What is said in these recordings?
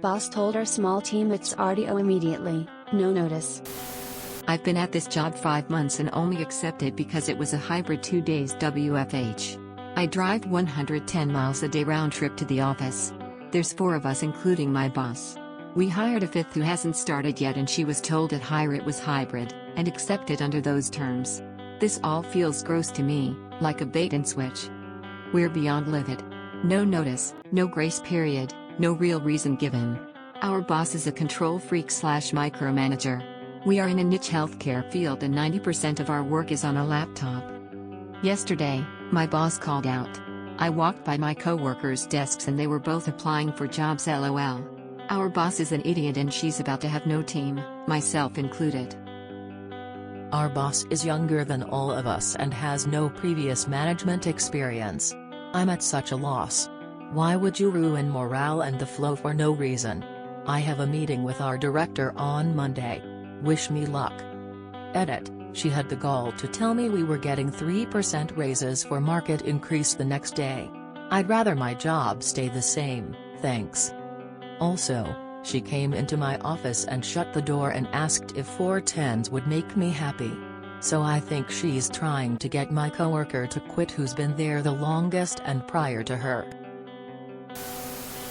boss told our small team it's RTO immediately, no notice. I've been at this job 5 months and only accepted because it was a hybrid 2 days WFH. I drive 110 miles a day round trip to the office. There's 4 of us including my boss. We hired a 5th who hasn't started yet and she was told at hire it was hybrid, and accepted under those terms. This all feels gross to me, like a bait and switch. We're beyond livid. No notice, no grace period, no real reason given. Our boss is a control freak / micromanager. We are in a niche healthcare field and 90% of our work is on a laptop. Yesterday, my boss called out. I walked by my coworkers' desks and they were both applying for jobs LOL. Our boss is an idiot and she's about to have no team, myself included. Our boss is younger than all of us and has no previous management experience. I'm at such a loss. Why would you ruin morale and the flow for no reason? I have a meeting with our director on Monday. Wish me luck. Edit. She had the gall to tell me we were getting 3% raises for market increase the next day. I'd rather my job stay the same, thanks. Also, she came into my office and shut the door and asked if 410s would make me happy. So I think she's trying to get my coworker to quit who's been there the longest and prior to her.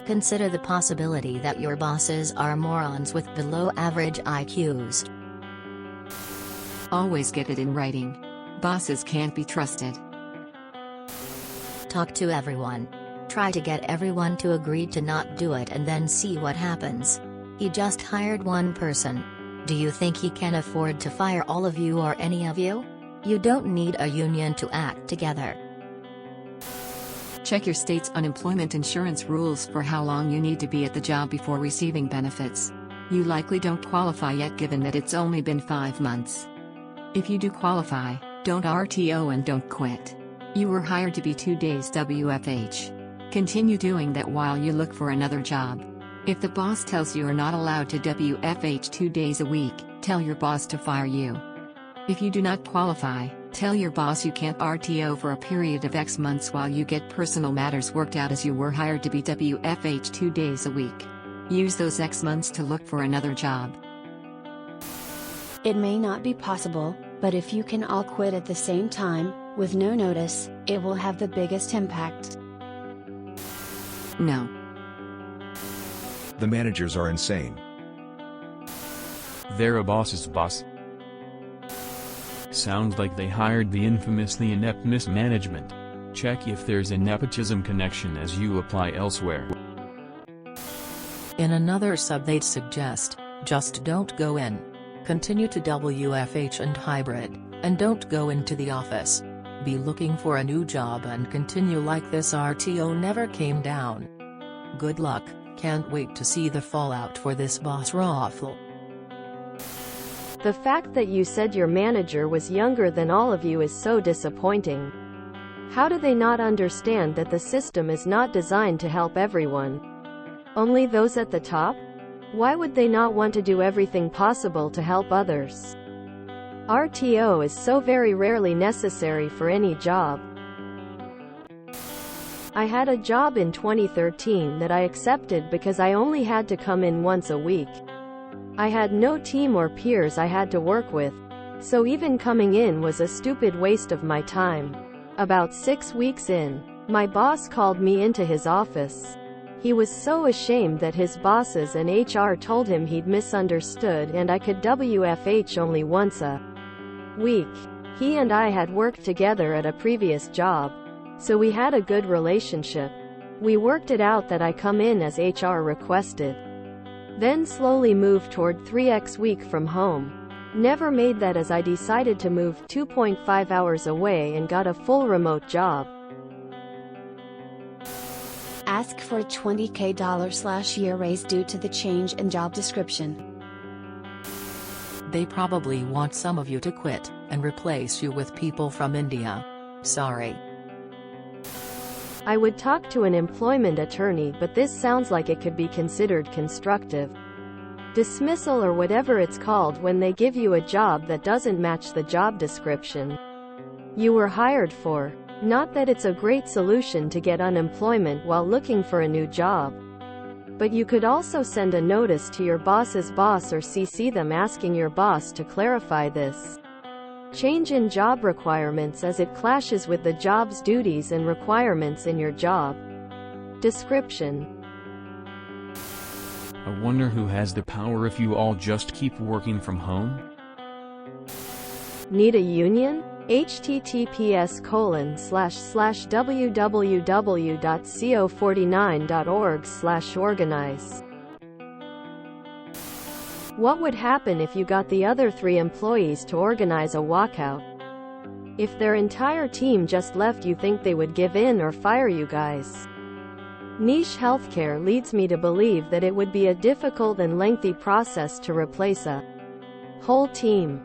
Consider the possibility that your bosses are morons with below average IQs. Always get it in writing. Bosses can't be trusted. Talk to everyone. Try to get everyone to agree to not do it and then see what happens. He just hired one person. Do you think he can afford to fire all of you or any of you? You don't need a union to act together. Check your state's unemployment insurance rules for how long you need to be at the job before receiving benefits. You likely don't qualify yet given that it's only been 5 months. If you do qualify, don't RTO and don't quit. You were hired to be 2 days WFH. Continue doing that while you look for another job. If the boss tells you you're not allowed to WFH 2 days a week, tell your boss to fire you. If you do not qualify, tell your boss you can't RTO for a period of X months while you get personal matters worked out as you were hired to be WFH 2 days a week. Use those X months to look for another job. It may not be possible, but if you can all quit at the same time, with no notice, it will have the biggest impact. No. The managers are insane. They're a boss's boss. Sounds like they hired the infamously inept mismanagement. Check if there's a nepotism connection as you apply elsewhere. In another sub they'd suggest, just don't go in. Continue to WFH and hybrid, and don't go into the office. Be looking for a new job and continue like this. RTO never came down. Good luck, can't wait to see the fallout for this boss raffle. The fact that you said your manager was younger than all of you is so disappointing. How do they not understand that the system is not designed to help everyone? Only those at the top? Why would they not want to do everything possible to help others? RTO is so very rarely necessary for any job. I had a job in 2013 that I accepted because I only had to come in once a week. I had no team or peers I had to work with, so even coming in was a stupid waste of my time. About 6 weeks in, my boss called me into his office. He was so ashamed that his bosses and HR told him he'd misunderstood and I could WFH only once a week. He and I had worked together at a previous job, so we had a good relationship. We worked it out that I come in as HR requested. Then slowly moved toward 3x week from home. Never made that as I decided to move 2.5 hours away and got a full remote job. Ask for a $20K year raise due to the change in job description. They probably want some of you to quit, and replace you with people from India. Sorry. I would talk to an employment attorney, but this sounds like it could be considered constructive dismissal or whatever it's called when they give you a job that doesn't match the job description you were hired for. Not that it's a great solution to get unemployment while looking for a new job. But you could also send a notice to your boss's boss or CC them asking your boss to clarify this change in job requirements as it clashes with the job's duties and requirements in your job description. I wonder who has the power if you all just keep working from home? Need a union? https://www.co49.org/organize. What would happen if you got the other 3 employees to organize a walkout? If their entire team just left, you think they would give in or fire you guys? Niche healthcare leads me to believe that it would be a difficult and lengthy process to replace a whole team.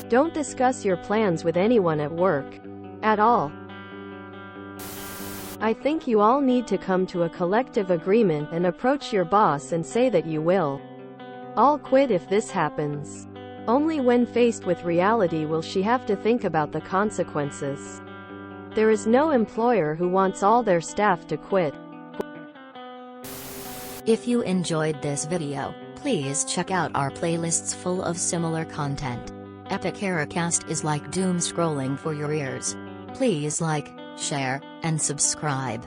Don't discuss your plans with anyone at work. At all. I think you all need to come to a collective agreement and approach your boss and say that you will all quit if this happens. Only when faced with reality will she have to think about the consequences. There is no employer who wants all their staff to quit. If you enjoyed this video, please check out our playlists full of similar content. Epic Eracast is like doom scrolling for your ears. Please like, share, and subscribe.